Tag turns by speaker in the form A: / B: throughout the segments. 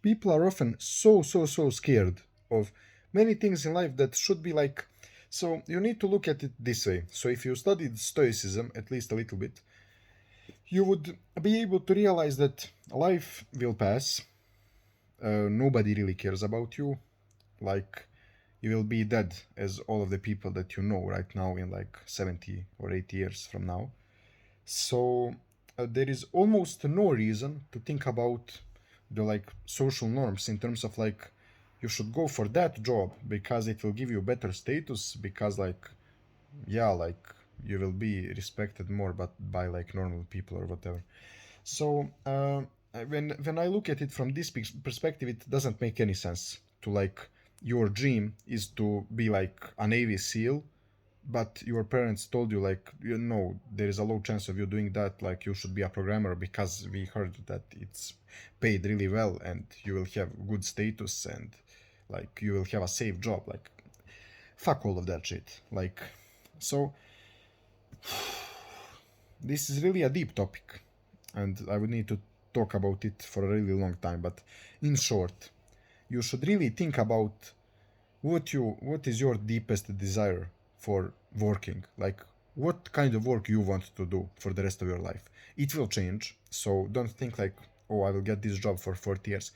A: People are often so scared of many things in life that should be like. So you need to look at it this way. So if you studied Stoicism at least a little bit, you would be able to realize that life will pass. Nobody really cares about you. Like, you will be dead as all of the people that you know right now in like 70 or 80 years from now. So there is almost no reason to think about the like social norms in terms of like you should go for that job because it will give you better status, because like yeah, like you will be respected more but by like normal people or whatever. So when I look at it from this perspective, it doesn't make any sense to like your dream is to be like a Navy SEAL, but your parents told you like you know there is a low chance of you doing that. Like you should be a programmer because we heard that it's paid really well and you will have good status and like you will have a safe job. Like fuck all of that shit. Like so this is really a deep topic and I would need to talk about it for a really long time. But in short, you should really think about what is your deepest desire for working. Like what kind of work you want to do for the rest of your life. It will change, so don't think like, oh, I will get this job for 40 years.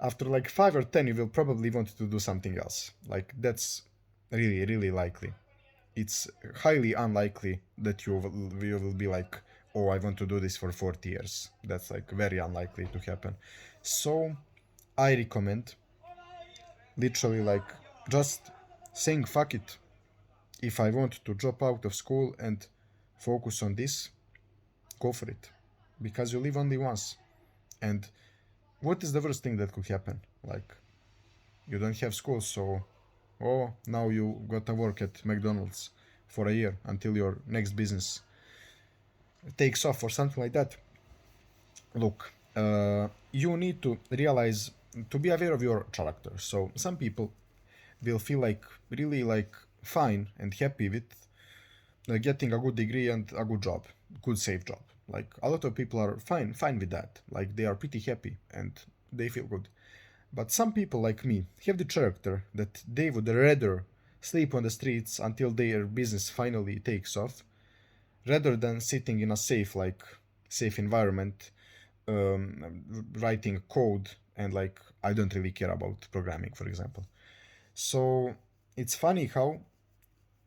A: After like 5 or 10 you will probably want to do something else. Like that's really likely. It's highly unlikely that you will be like, oh, I want to do this for 40 years. That's like very unlikely to happen. So I recommend literally like just saying fuck it. If I want to drop out of school and focus on this, go for it, because you live only once. And what is the worst thing that could happen? Like you don't have school, so oh, now you gotta work at McDonald's for a year until your next business takes off or something like that. Look, you need to realize, to be aware of your character. So some people will feel like really like fine and happy with getting a good degree and a good job, good safe job. Like a lot of people are fine with that. Like they are pretty happy and they feel good. But some people like me have the character that they would rather sleep on the streets until their business finally takes off, rather than sitting in a safe environment, writing code, and like I don't really care about programming, for example. So it's funny how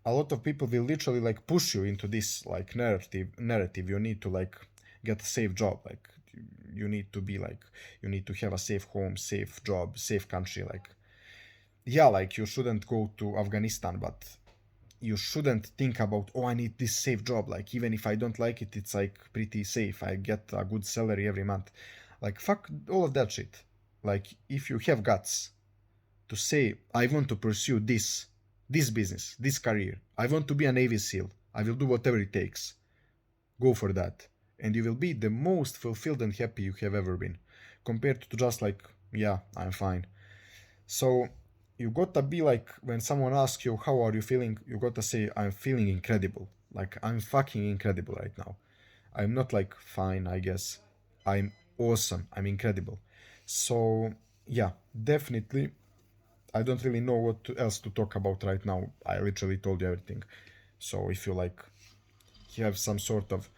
A: a lot of people will literally like push you into this like narrative. You need to like get a safe job. Like you need to be like, you need to have a safe home, safe job, safe country. Like yeah, like you shouldn't go to Afghanistan, but you shouldn't think about, oh, I need this safe job. Like even if I don't like it, it's like pretty safe, I get a good salary every month. Like fuck all of that shit. Like if you have guts to say, I want to pursue this business, this career, I want to be a Navy SEAL, I will do whatever it takes, go for that, and you will be the most fulfilled and happy you have ever been, compared to just like, yeah, I'm fine. So you gotta be like, when someone asks you how are you feeling, you gotta say, I'm feeling incredible. Like I'm fucking incredible right now. I'm not like fine, I guess. I'm awesome. I'm incredible. So yeah, definitely. I don't really know what else to talk about right now. I literally told you everything. So if you like, you have some sort of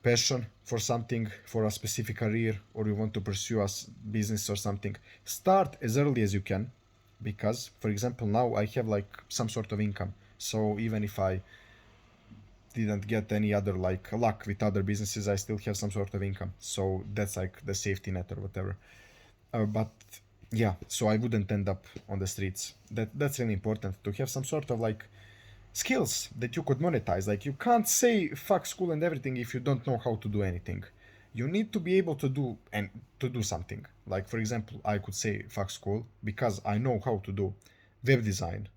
A: passion for something, for a specific career, or you want to pursue a business or something, start as early as you can. Because for example now I have like some sort of income, so even if I didn't get any other like luck with other businesses, I still have some sort of income. So that's like the safety net or whatever. But yeah, so I wouldn't end up on the streets. That's really important to have some sort of like skills that you could monetize. Like you can't say fuck school and everything if you don't know how to do anything. You need to be able to do something. Like for example, I could say fuck school because I know how to do web design,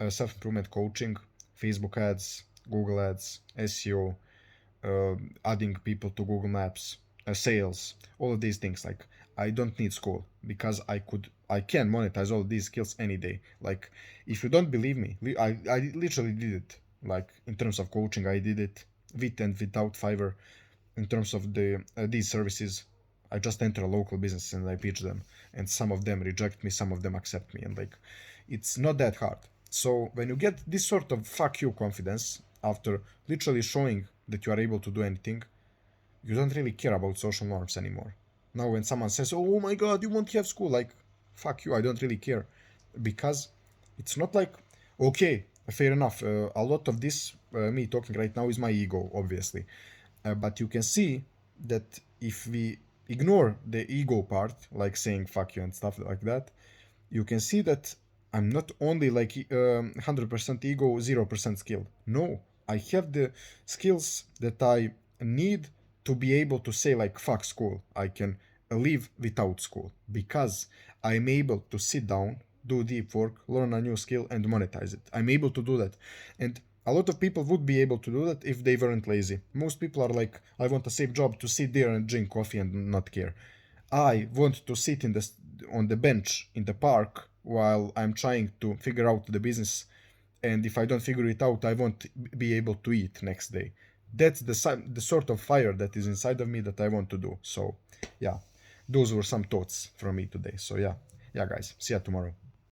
A: self-improvement coaching, Facebook ads, Google ads, SEO, adding people to Google Maps, sales, all of these things. Like I don't need school because I can monetize all these skills any day. Like if you don't believe me, I literally did it. Like in terms of coaching, I did it with and without Fiverr. In terms of these services, I just enter a local business and I pitch them, and some of them reject me, some of them accept me, and like, it's not that hard. So when you get this sort of fuck you confidence after literally showing that you are able to do anything, you don't really care about social norms anymore. Now when someone says, oh my god, you won't have school, like, fuck you, I don't really care. Because it's not like, okay, fair enough, a lot of this, me talking right now, is my ego, obviously. But you can see that if we ignore the ego part, like saying fuck you and stuff like that, you can see that I'm not only like 100% ego, 0% skill. No, I have the skills that I need to be able to say like fuck school. I can live without school because I'm able to sit down, do deep work, learn a new skill, and monetize it. I'm able to do that. And a lot of people would be able to do that if they weren't lazy. Most people are like, I want a safe job to sit there and drink coffee and not care. I want to sit on the bench in the park while I'm trying to figure out the business, and if I don't figure it out, I won't be able to eat next day. That's the sort of fire that is inside of me that I want to do. So, yeah, those were some thoughts from me today. So, yeah, guys, see ya tomorrow.